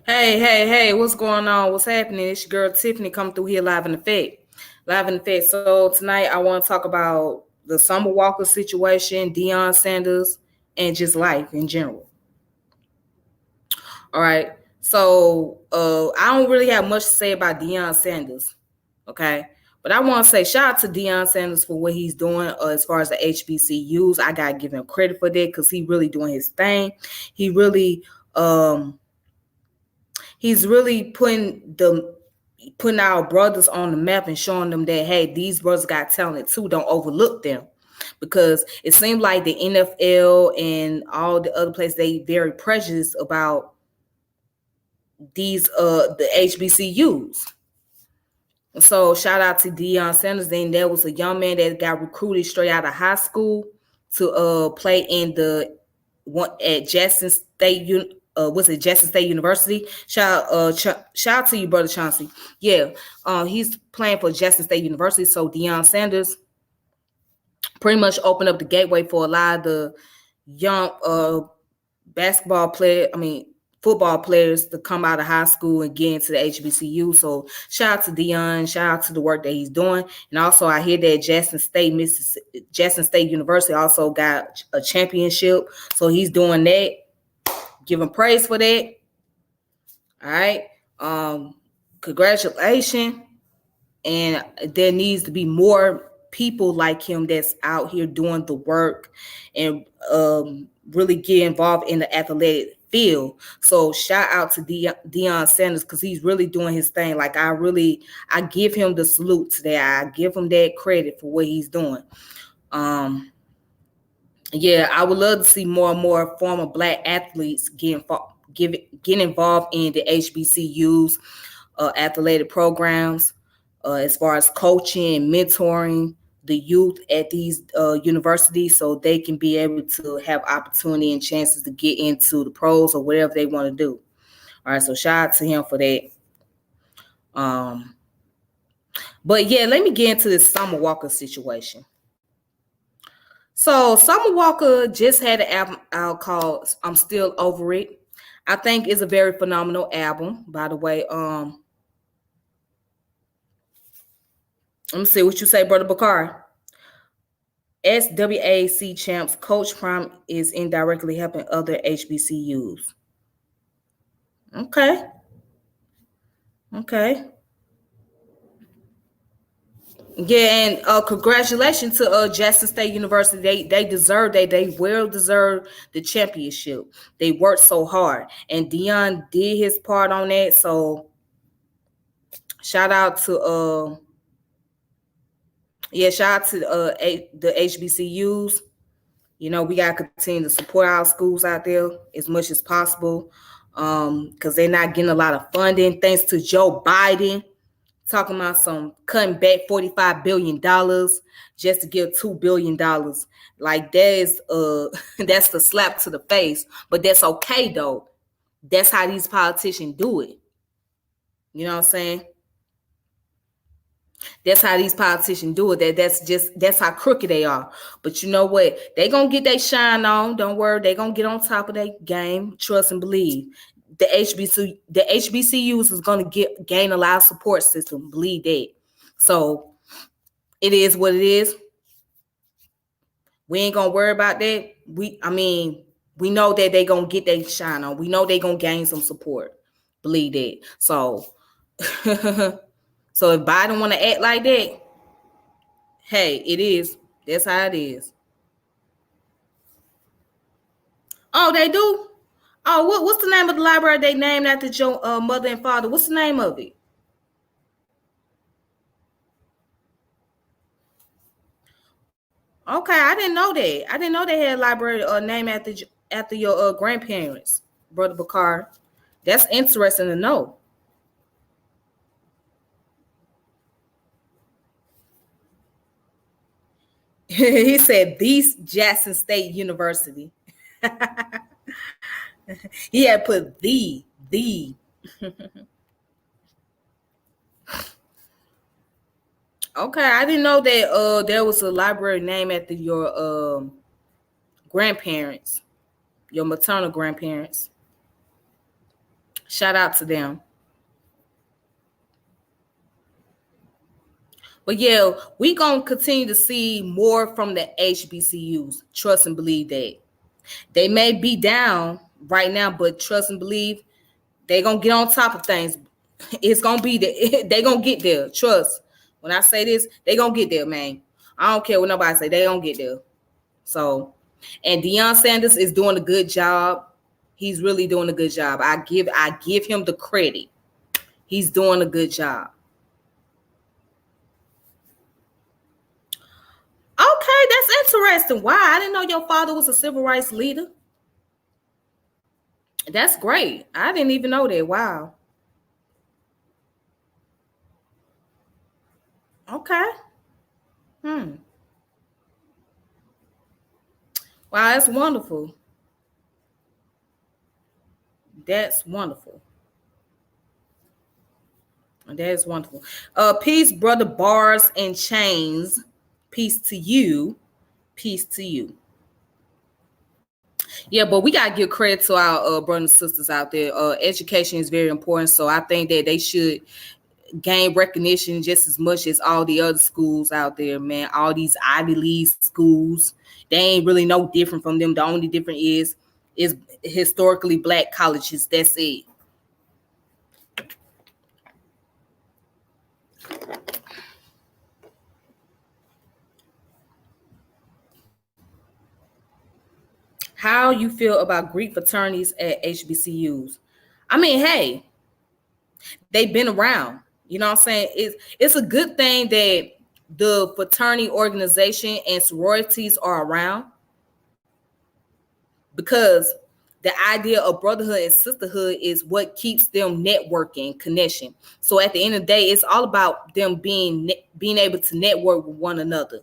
Hey, what's going on? What's happening? It's your girl Tiffany coming through here live in effect. Live in effect. So tonight I want to talk about the Summer Walker situation, Deion Sanders, and just life in general. All right. So I don't really have much to say about Deion Sanders. Okay. But I want to say shout out to Deion Sanders for what he's doing as far as the HBCUs. I gotta give him credit for that because he really doing his thing. He really um he's really putting our brothers on the map and showing them that hey, these brothers got talent too. Don't overlook them. Because it seemed like the NFL and all the other places they very prejudiced about these the HBCUs. So shout out to Deion Sanders. Then there was a young man that got recruited straight out of high school to play in the one at Jackson State. Was it Jackson State University? Shout out to you, brother Chauncey. Yeah, he's playing for Jackson State University. So Deion Sanders pretty much opened up the gateway for a lot of the young basketball player. I mean, football players to come out of high school and get into the HBCU. So shout out to Deion, shout out to the work that he's doing. And also I hear that Jackson State University also got a championship. So he's doing that. Give him praise for that. All right. Congratulations. And there needs to be more people like him that's out here doing the work and really get involved in the athletic field. So shout out to Deion Sanders because he's really doing his thing. Like I give him the salute today. I give him that credit for what he's doing. Yeah, I would love to see more and more former Black athletes get involved in the HBCUs, athletic programs, as far as coaching and mentoring the youth at these universities so they can be able to have opportunity and chances to get into the pros or whatever they want to do. All right, so shout out to him for that. But yeah, let me get into this Summer Walker situation. So Summer Walker just had an album out called "I'm Still Over It." I think it's a very phenomenal album, by the way. Let me see what you say, Brother Bakar. SWAC champs Coach Prime is indirectly helping other HBCUs. Okay. Yeah, and congratulations to Jackson State University. They deserve they well deserve the championship. They worked so hard, and Deion did his part on that. So shout out to shout out to the HBCUs. You know, we gotta continue to support our schools out there as much as possible, because they're not getting a lot of funding thanks to Joe Biden talking about some cutting back $45 billion just to give $2 billion. Like that is that's the slap to the face. But that's okay though. That's how these politicians do it. You know what I'm saying? That's how these politicians do it. That's how crooked they are. But you know what? They gonna get their shine on. Don't worry, they gonna get on top of their game. Trust and believe. The HBCUs is gonna gain a lot of support system. Believe that. So it is what it is. We ain't gonna worry about that. We know that they gonna get their shine on. We know they gonna gain some support. Believe that. So so if Biden want to act like that, hey, it is. That's how it is. Oh, they do? Oh, what's the name of the library they named after your mother and father? What's the name of it? Okay, I didn't know that. I didn't know they had a library named after your grandparents, Brother Bakar. That's interesting to know. He said these Jackson State University. He had put the. Okay, I didn't know that there was a library named after your grandparents, your maternal grandparents. Shout out to them. But yeah, we gonna continue to see more from the HBCUs. Trust and believe that. They may be down right now, but trust and believe they gonna get on top of things. It's gonna be they gonna get there. Trust. When I say this, they gonna get there, man. I don't care what nobody say. They gonna get there. So, and Deion Sanders is doing a good job. He's really doing a good job. I give him the credit. He's doing a good job. Okay, that's interesting. Why? I didn't know your father was a civil rights leader. That's great. I didn't even know that. Wow. Okay. Hmm. Wow, that's wonderful. That's wonderful. That is wonderful. Peace, brother Bars and Chains. Peace to you. Peace to you. Yeah, but we gotta give credit to our brothers and sisters out there. Education is very important, so I think that they should gain recognition just as much as all the other schools out there, man. All these Ivy League schools, they ain't really no different from them. The only difference is historically black colleges. That's it. How you feel about Greek fraternities at HBCUs? I mean, hey, they've been around. You know what I'm saying? It's a good thing that the fraternity organization and sororities are around because the idea of brotherhood and sisterhood is what keeps them networking connection. So at the end of the day, it's all about them being able to network with one another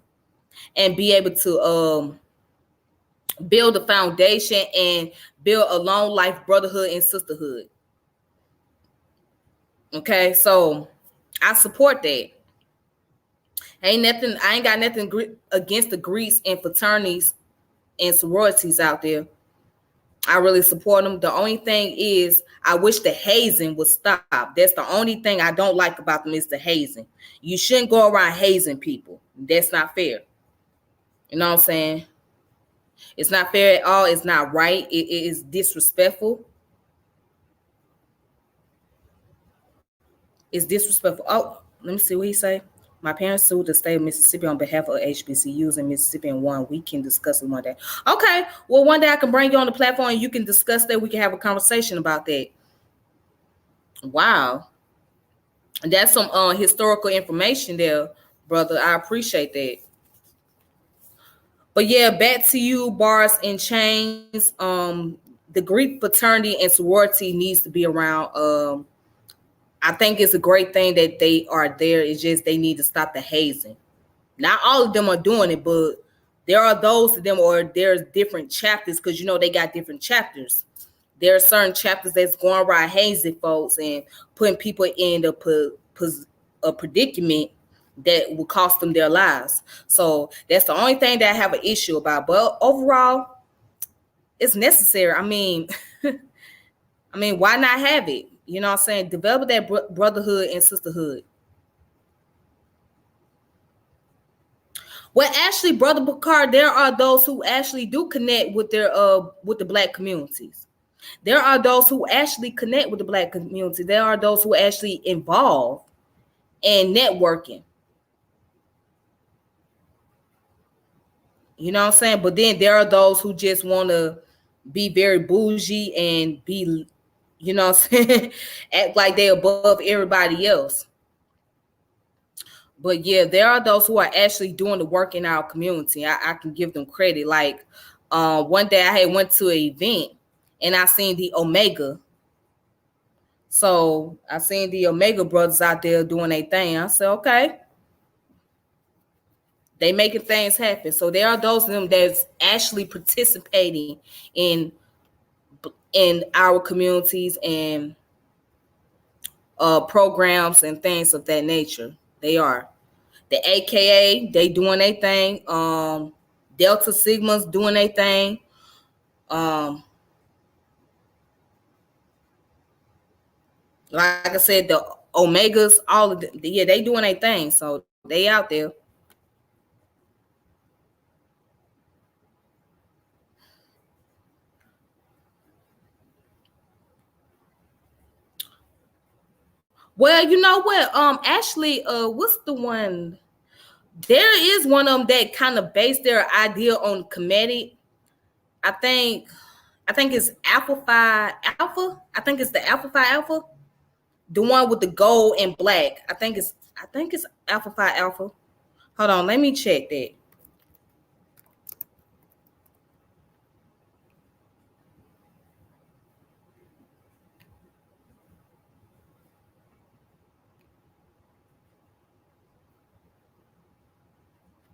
and be able to build a foundation and build a long life brotherhood and sisterhood. Okay, so I support that. Ain't nothing. I ain't got nothing against the Greeks and fraternities and sororities out there. I really support them. The only thing is, I wish the hazing would stop. That's the only thing I don't like about them is the hazing. You shouldn't go around hazing people. That's not fair. You know what I'm saying? It's not fair at all. It's not right. It is disrespectful. It's disrespectful. Oh, let me see what he say. My parents sued the state of Mississippi on behalf of HBCUs in Mississippi and won. We can discuss it one day. Okay. Well, one day I can bring you on the platform and you can discuss that. We can have a conversation about that. Wow. That's some historical information there, brother. I appreciate that. But yeah, back to you, Bars and Chains. The Greek fraternity and sorority needs to be around. I think it's a great thing that they are there. It's just they need to stop the hazing. Not all of them are doing it, but there are those of them, or there's different chapters because they got different chapters. There are certain chapters that's going around hazing folks and putting people in a predicament that will cost them their lives. So that's the only thing that I have an issue about. But overall, it's necessary. Why not have it? You know what I'm saying? Develop that brotherhood and sisterhood. Well, actually, Brother Bakar, there are those who actually do connect with with the black communities. There are those who actually connect with the black community. There are those who actually involve in networking. You know what I'm saying? But then there are those who just want to be very bougie and be, you know what I'm saying, act like they're above everybody else. But yeah, there are those who are actually doing the work in our community. I can give them credit. Like one day I had went to an event and I seen the Omega. So I seen the Omega brothers out there doing their thing. I said, okay, they making things happen. So there are those of them that's actually participating in our communities and programs and things of that nature. They are. The AKA, they doing their thing. Delta Sigma's doing their thing. Um, Like I said, the Omegas, all of yeah, they doing their thing, so they out there. Well, you know what? Actually, what's the one? There is one of them that kind of based their idea on comedic. I think, I think it's Alpha Phi Alpha. I think it's the Alpha Phi Alpha, the one with the gold and black. I think it's Alpha Phi Alpha. Hold on, let me check that.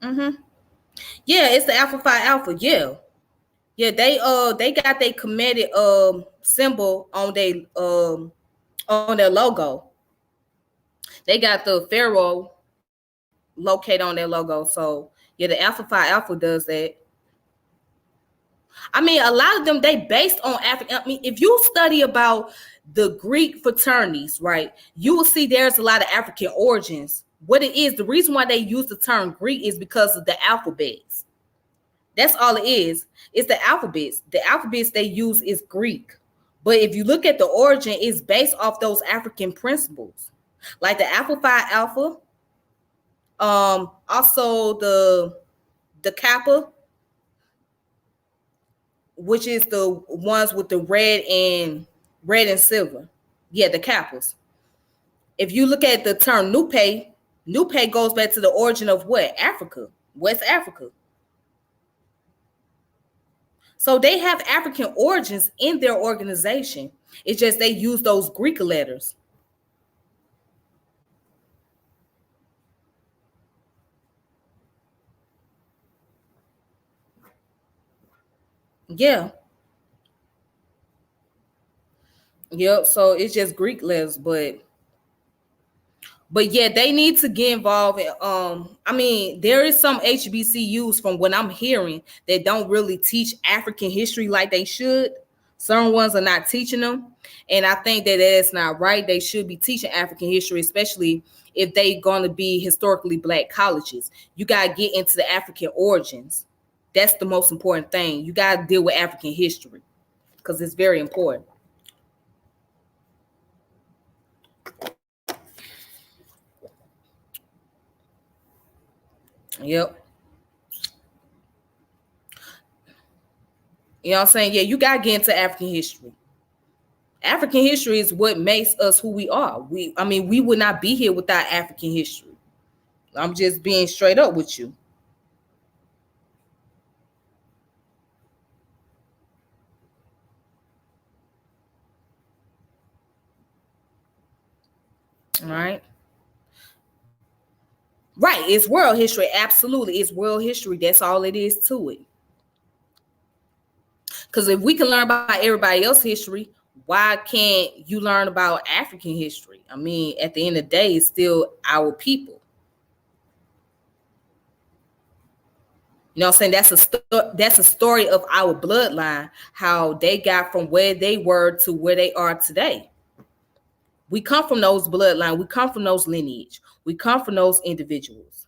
Mm-hmm. Yeah, it's the Alpha Phi Alpha. Yeah, yeah. They got their comedic symbol on their logo. They got the pharaoh located on their logo. So yeah, the Alpha Phi Alpha does that. I mean, a lot of them they based on African. I mean, if you study about the Greek fraternities, right, you will see there's a lot of African origins. What it is, the reason why they use the term Greek is because of the alphabets. That's all it is. It's the alphabets. The alphabets they use is Greek. But if you look at the origin, it's based off those African principles. Like the Alpha Phi Alpha, also the Kappa, which is the ones with the red and silver. Yeah, the Kappas. If you look at the term Nupe, Nupe goes back to the origin of what? Africa, West Africa. So they have African origins in their organization. It's just they use those Greek letters. Yeah. Yep. So it's just Greek letters, but yeah, they need to get involved in, I mean, there is some HBCUs from what I'm hearing that don't really teach African history like they should. Certain ones are not teaching them. And I think that that's not right. They should be teaching African history, especially if they're going to be historically black colleges. You got to get into the African origins. That's the most important thing. You got to deal with African history because it's very important. Yep. You know what I'm saying? Yeah, you got to get into African history. African history is what makes us who we are. I mean, we would not be here without African history. I'm just being straight up with you. All right. Right. It's world history. Absolutely. It's world history. That's all it is to it. Because if we can learn about everybody else's history, why can't you learn about African history? I mean, at the end of the day, it's still our people. You know what I'm saying? That's a story of our bloodline, how they got from where they were to where they are today. We come from those bloodline. We come from those lineage. We come from those individuals.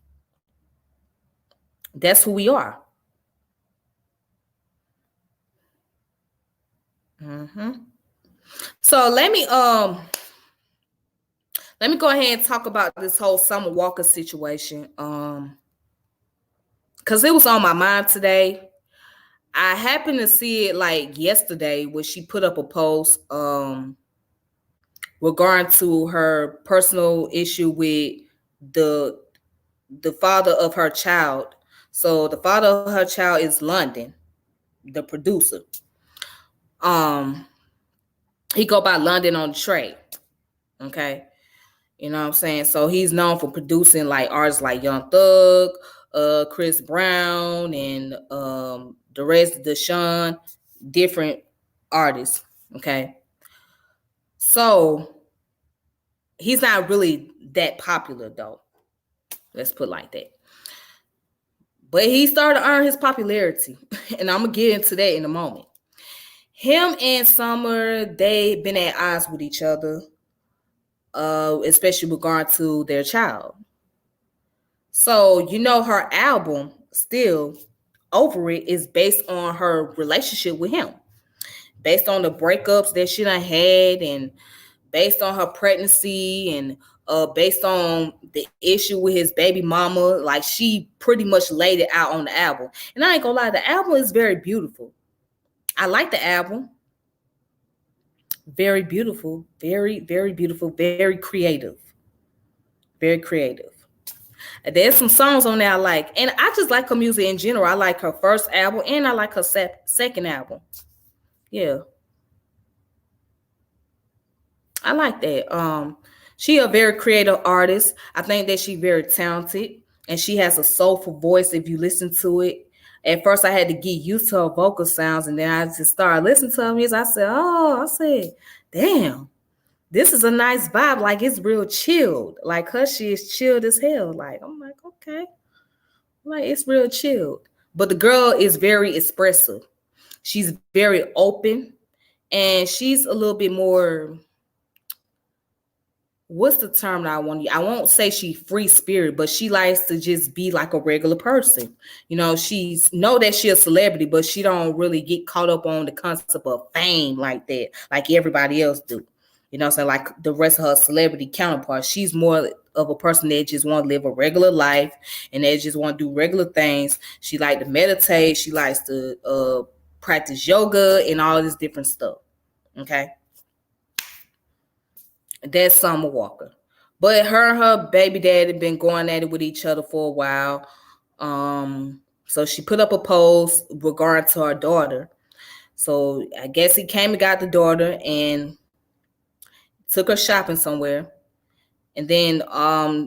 That's who we are. Hmm. So let me go ahead and talk about this whole Summer Walker situation. Because it was on my mind today. I happened to see it like yesterday when she put up a post regarding to her personal issue with the the father of her child. So the father of her child is London, the producer. Um, he go by London on the Trade. Okay. You know what I'm saying? So he's known for producing like artists like Young Thug, Chris Brown, and the rest of the Sean, different artists. Okay. So he's not really that popular though. Let's put it like that. But he started to earn his popularity. And I'm gonna get into that in a moment. Him and Summer, they've been at odds with each other. especially with regard to their child. So, her album, Still Over It, is based on her relationship with him, based on the breakups that she done had, and based on her pregnancy, and based on the issue with his baby mama. Like, she pretty much laid it out on the album. And I ain't gonna lie, the album is very beautiful. I like the album. Very beautiful, very, very beautiful, very creative. Very creative. There's some songs on there I like. And I just like her music in general. I like her first album and I like her second album. Yeah. I like that. She a very creative artist. I think that she very talented and she has a soulful voice if you listen to it. At first I had to get used to her vocal sounds, and then I just started listening to her music. I said, damn, this is a nice vibe. Like, it's real chilled. Like, her shit is chilled as hell. Like, I'm like, okay. Like, it's real chilled. But the girl is very expressive. She's very open, and she's a little bit more, what's the term that I want to use? I won't say she free spirit, but she likes to just be like a regular person. She's know that she a celebrity, but she don't really get caught up on the concept of fame like that, like everybody else do. So like the rest of her celebrity counterparts, she's more of a person that just want to live a regular life and they just want to do regular things. She like to meditate. She likes to practice yoga and all this different stuff. Okay. That's Summer Walker. But her and her baby daddy been going at it with each other for a while. So she put up a post regarding to her daughter. So I guess he came and got the daughter and took her shopping somewhere. And then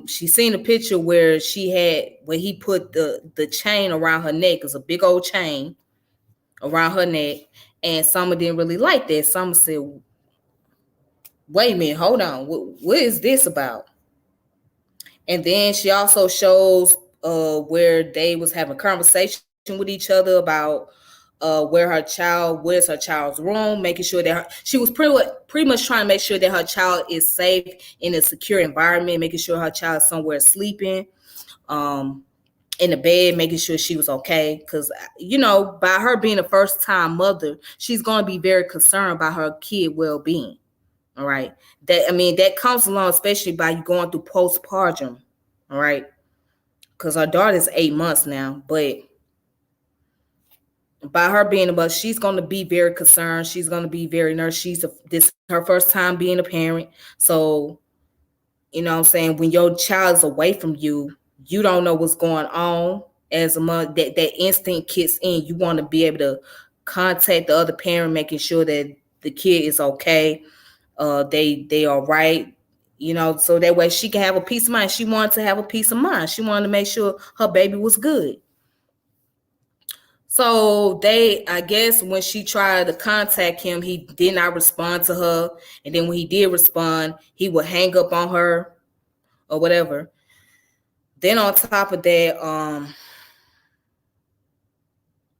she seen a picture where he put the chain around her neck. It's a big old chain around her neck. And Summer didn't really like that. Summer said, wait a minute, hold on. What is this about? And then she also shows where they was having a conversation with each other about where's her child's room, making sure that she was pretty much trying to make sure that her child is safe in a secure environment, making sure her child is somewhere sleeping in the bed, making sure she was okay. Because, by her being a first-time mother, she's going to be very concerned about her kid well-being. All right. That comes along, especially by you going through postpartum. All right. Because our daughter's 8 months now, but by her being a mother, she's going to be very concerned. She's going to be very nervous. This is her first time being a parent. So, what I'm saying, when your child is away from you, you don't know what's going on. As a mother, that instinct kicks in. You want to be able to contact the other parent, making sure that the kid is okay. They are right, so that way she can have a peace of mind. She wanted to have a peace of mind. She wanted to make sure her baby was good. So I guess when she tried to contact him, he did not respond to her. And then when he did respond, he would hang up on her or whatever. Then on top of that,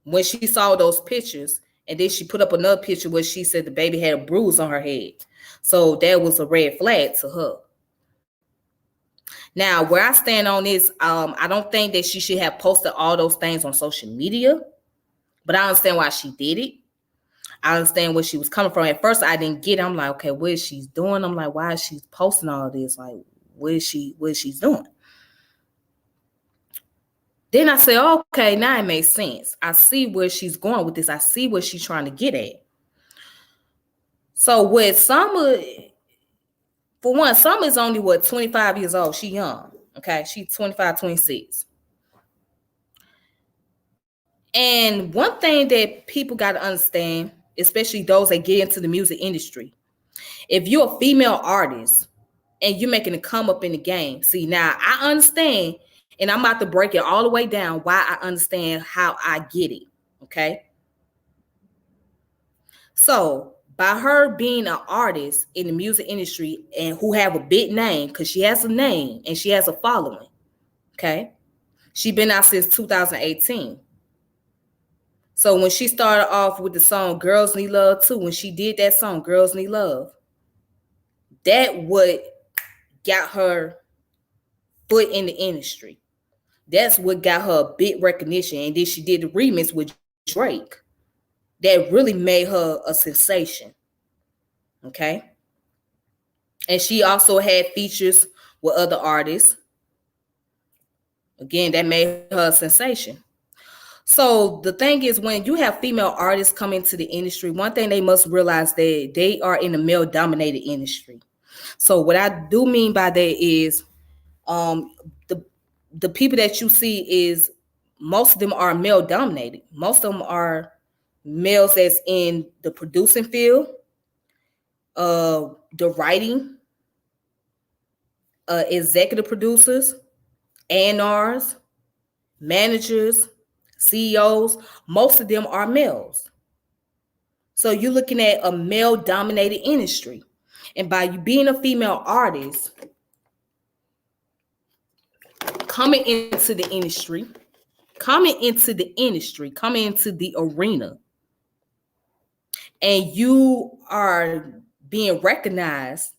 when she saw those pictures, and then she put up another picture where she said the baby had a bruise on her head. So that was a red flag to her. Now, where I stand on this, I don't think that she should have posted all those things on social media, but I understand why she did it. I understand where she was coming from. At first, I didn't get it. I'm like, okay, what is she doing? I'm like, why is she posting all this? Like, what is she's doing? Then I say, okay, now it makes sense. I see where she's going with this. I see what she's trying to get at. So with Summer, for one, Summer is only 25 years old. She young. Okay. She's 25, 26. And one thing that people got to understand, especially those that get into the music industry, if you're a female artist and you're making a come up in the game, see, now I understand, and I'm about to break it all the way down why I understand how I get it. Okay. So by her being an artist in the music industry and who have a big name, because she has a name and she has a following. Okay. She been out since 2018. So when she started off with the song Girls Need Love Too, when she did that song, Girls Need Love, that what got her foot in the industry. That's what got her a big recognition. And then she did the remix with Drake. That really made her a sensation. Okay. And she also had features with other artists. Again, that made her a sensation. So the thing is, when you have female artists come into the industry, one thing they must realize that they are in a male-dominated industry. So what I do mean by that is, the people that you see is most of them are male-dominated. Most of them are males that's in the producing field, the writing, executive producers, A&Rs, managers, CEOs. Most of them are males. So you're looking at a male-dominated industry. And by you being a female artist, coming into the industry, coming into the arena, and you are being recognized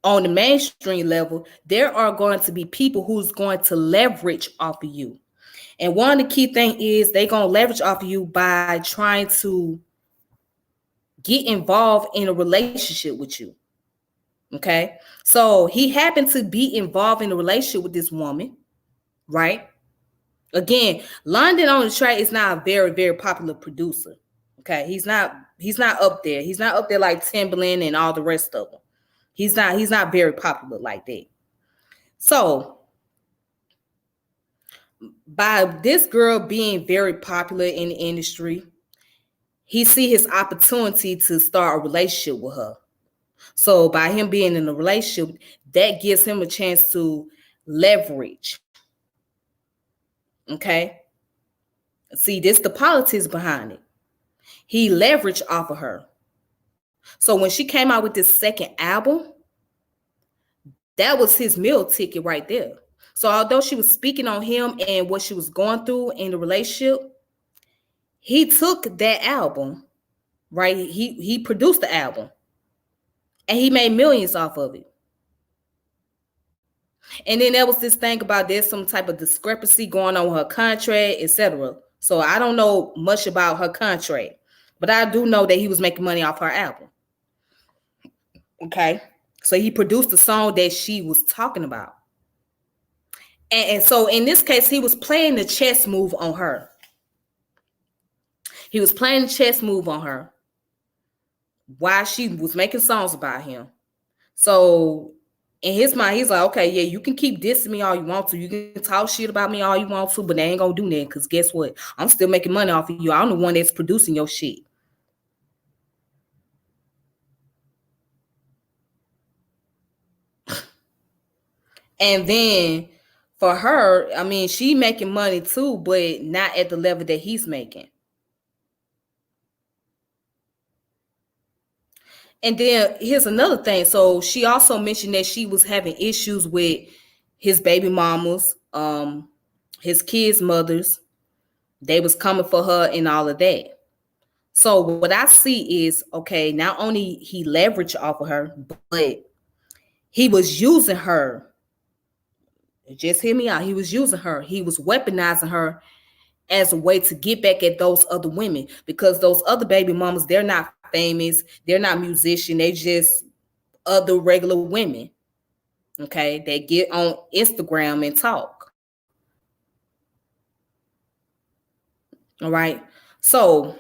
on the mainstream level, there are going to be people who's going to leverage off of you. And one of the key things is they're going to leverage off of you by trying to get involved in a relationship with you. Okay. So he happened to be involved in a relationship with this woman, right? Again, London on the Track is not a very, very popular producer. Okay. He's not up there. He's not up there like Timbaland and all the rest of them. He's not very popular like that. So by this girl being very popular in the industry, he see his opportunity to start a relationship with her. So by him being in a relationship, that gives him a chance to leverage. Okay. See, this the politics behind it. He leveraged off of her. So when she came out with this second album, that was his meal ticket right there. So although she was speaking on him and what she was going through in the relationship, he took that album, right? He produced the album and he made millions off of it. And then there was this thing about there's some type of discrepancy going on with her contract, etc. So I don't know much about her contract, but I do know that he was making money off her album. Okay. So he produced the song that she was talking about. And so in this case, he was playing the chess move on her. He was playing the chess move on her while she was making songs about him. So in his mind, he's like, okay, yeah, you can keep dissing me all you want to. You can talk shit about me all you want to, but they ain't gonna do that because guess what? I'm still making money off of you. I'm the one that's producing your shit. And then for her, I mean, she making money too, but not at the level that he's making. And then here's another thing. So she also mentioned that she was having issues with his baby mamas, his kids' mothers. They was coming for her and all of that. So what I see is, okay, not only he leveraged off of her, but he was using her. Just hear me out. He was using her. He was weaponizing her as a way to get back at those other women, because those other baby mamas, they're not famous. They're not musicians. They just other regular women. Okay. They get on Instagram and talk. All right. So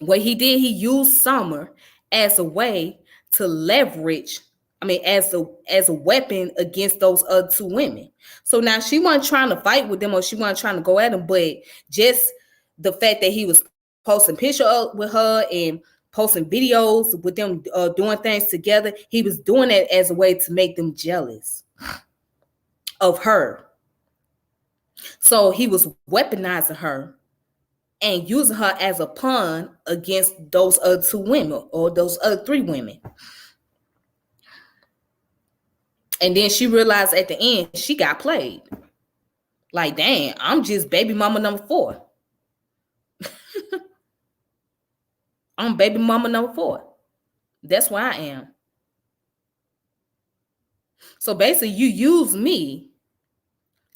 what he did, he used Summer as a way to leverage, I mean, as a weapon against those other two women. So now she wasn't trying to fight with them or she wasn't trying to go at them, but just the fact that he was posting pictures with her and posting videos with them doing things together, he was doing it as a way to make them jealous of her. So he was weaponizing her and using her as a pawn against those other two women or those other three women. And then she realized at the end she got played. Like, dang, I'm just baby mama number 4. I'm baby mama number 4. That's where I am. So basically, you use me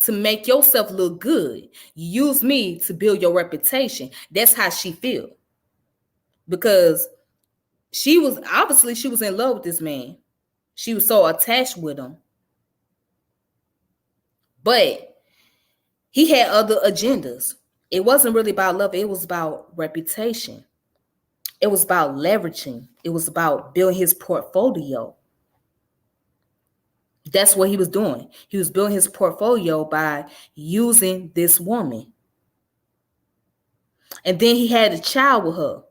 to make yourself look good. You use me to build your reputation. That's how she feel. Because she was in love with this man. She was so attached with him. But he had other agendas. It wasn't really about love, it was about reputation. It was about leveraging. It was about building his portfolio. That's what he was doing. He was building his portfolio by using this woman. And then he had a child with her.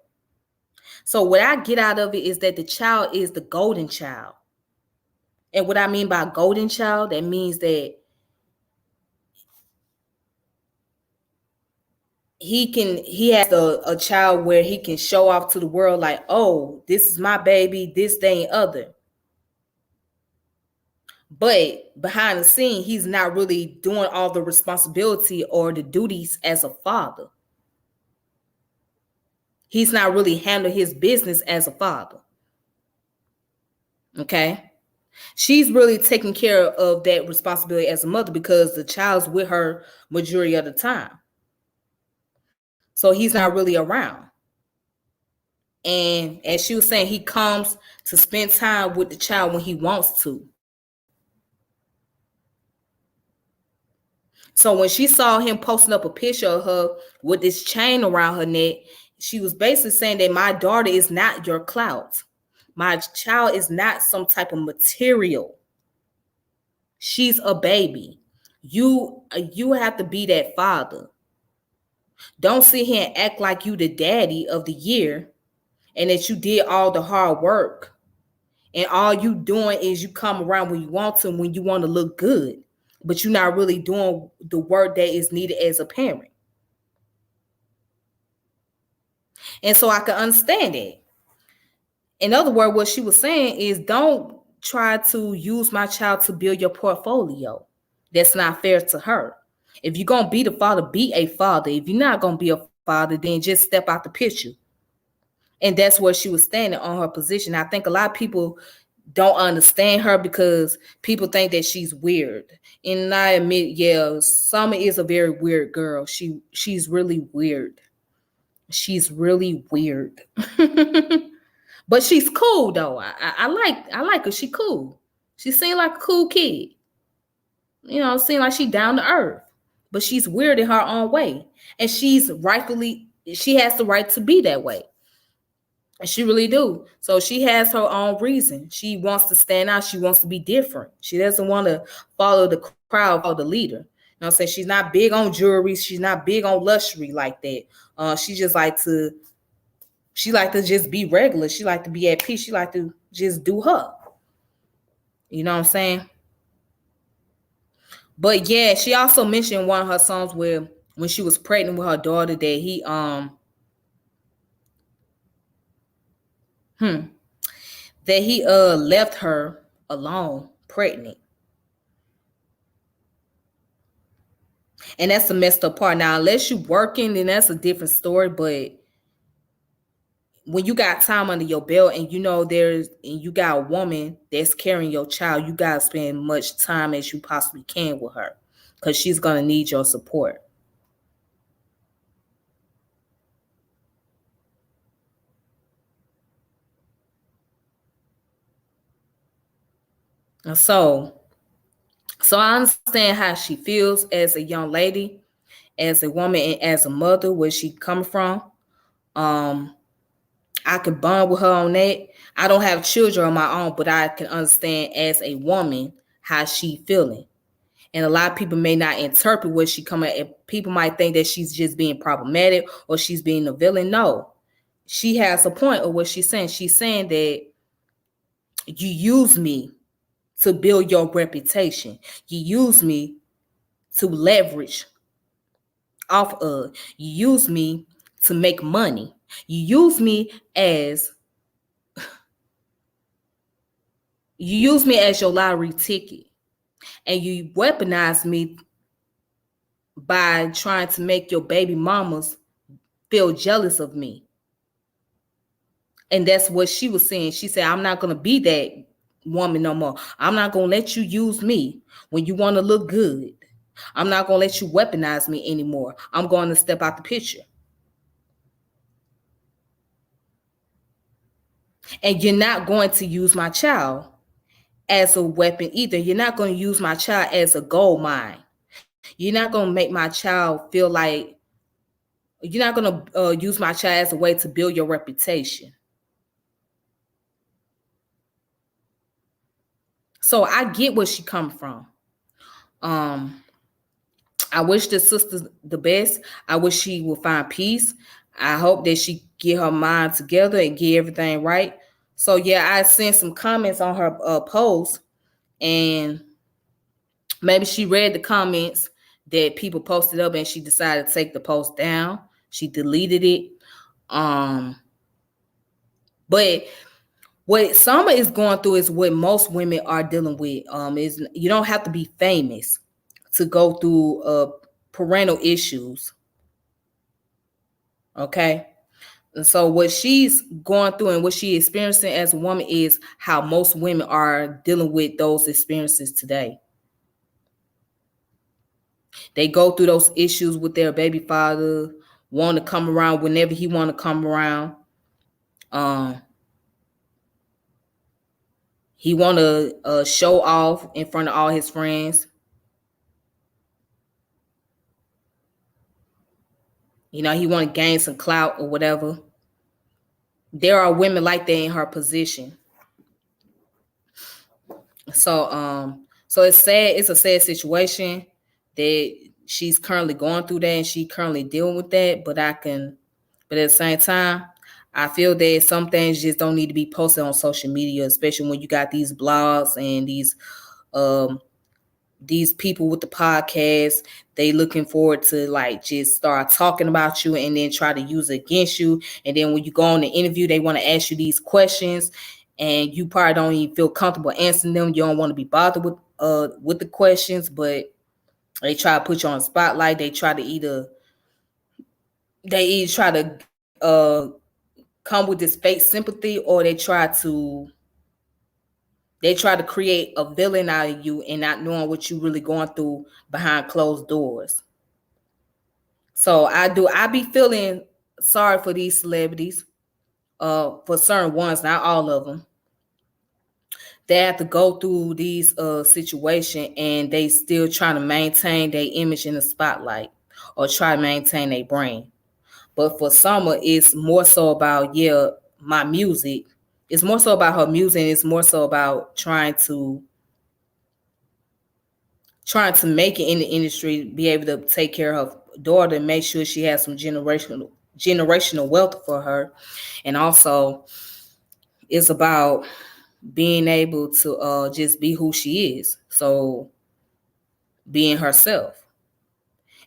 So what I get out of it is that the child is the golden child. And what I mean by golden child, that means that he has a child where he can show off to the world like, oh, this is my baby, this, that, and other. But behind the scene, he's not really doing all the responsibility or the duties as a father. He's not really handling his business as a father. Okay. She's really taking care of that responsibility as a mother because the child's with her majority of the time. So he's not really around. And as she was saying, he comes to spend time with the child when he wants to. So when she saw him posting up a picture of her with this chain around her neck, she was basically saying that my daughter is not your clout. My child is not some type of material. She's a baby. You have to be that father. Don't sit here and act like you the daddy of the year and that you did all the hard work. And all you doing is you come around when you want to, when you want to look good, but you're not really doing the work that is needed as a parent. And so I can understand it. In other words, what she was saying is don't try to use my child to build your portfolio. That's not fair to her. If you're going to be the father, be a father. If you're not going to be a father, then just step out the picture. And that's where she was standing on her position. I think a lot of people don't understand her because people think that she's weird. And I admit, yeah, Summer is a very weird girl. She's really weird. She's really weird. But she's cool though. I like her. She cool. She seemed like a cool kid. You know, seemed like she down to earth. But she's weird in her own way. And she has the right to be that way. And she really do. So she has her own reason. She wants to stand out. She wants to be different. She doesn't want to follow the crowd, follow the leader. You know what I'm saying? She's not big on jewelry. She's not big on luxury like that. She like to just be regular. She like to be at peace. She like to just do her. You know what I'm saying? But yeah, she also mentioned one of her songs where when she was pregnant with her daughter that he left her alone pregnant. And that's the messed up part. Now, unless you're working, then that's a different story. But when you got time under your belt and you got a woman that's carrying your child, you got to spend much time as you possibly can with her because she's going to need your support. And so I understand how she feels as a young lady, as a woman, and as a mother, where she coming from. I can bond with her on that. I don't have children of my own, but I can understand as a woman how she feeling. And a lot of people may not interpret what she coming at. People might think that she's just being problematic or she's being a villain. No, she has a point of what she's saying. She's saying that you use me to build your reputation. You use me to leverage off of. You use me to make money. You use me as your lottery ticket. And you weaponize me by trying to make your baby mamas feel jealous of me. And that's what she was saying. She said, I'm not going to be that woman no more. I'm not gonna let you use me when you want to look good. I'm not gonna let you weaponize me anymore. I'm going to step out the picture. And you're not going to use my child as a weapon either. You're not going to use my child as a gold mine. You're not going to make my child feel like you're not going to use my child as a way to build your reputation. So I get where she come from. I wish the sister the best. I wish she will find peace. I hope that she get her mind together and get everything right. So yeah, I sent some comments on her post, and maybe she read the comments that people posted up, and she decided to take the post down. She deleted it. But what Summer is going through is what most women are dealing with. Is you don't have to be famous to go through parental issues. Okay. And so what she's going through and what she's experiencing as a woman is how most women are dealing with those experiences today. They go through those issues with their baby father, want to come around whenever he want to come around. He want to show off in front of all his friends. You know, he want to gain some clout or whatever. There are women like that in her position. So it's sad. It's a sad situation that she's currently going through that, and she currently dealing with that. But at the same time, I feel that some things just don't need to be posted on social media, especially when you got these blogs and these people with the podcast. They looking forward to like just start talking about you and then try to use it against you. And then when you go on the interview, they want to ask you these questions, and you probably don't even feel comfortable answering them. You don't want to be bothered with the questions, but they try to put you on the spotlight. They either try to come with this fake sympathy, or they try to create a villain out of you and not knowing what you really going through behind closed doors. So I be feeling sorry for these celebrities, for certain ones, not all of them. They have to go through these situation, and they still trying to maintain their image in the spotlight or try to maintain their brain. But for Summer, it's more so about my music. It's more so about her music. And it's more so about trying to make it in the industry, be able to take care of her daughter, and make sure she has some generational wealth for her. And also, it's about being able to just be who she is. So being herself.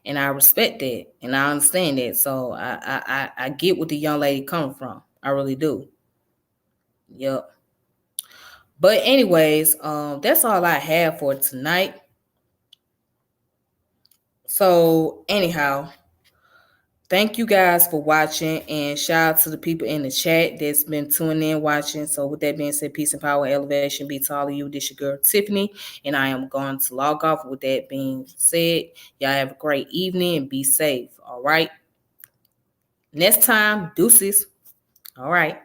And I respect that, and I understand that. So I get what the young lady coming from. I really do. Yep. But anyways, that's all I have for tonight. So anyhow, thank you guys for watching, and shout out to the people in the chat that's been tuning in watching. So with that being said, peace and power, elevation be to all of you. This your girl Tiffany, and I am going to log off. With that being said, y'all have a great evening and be safe. All right. Next time, deuces. All right.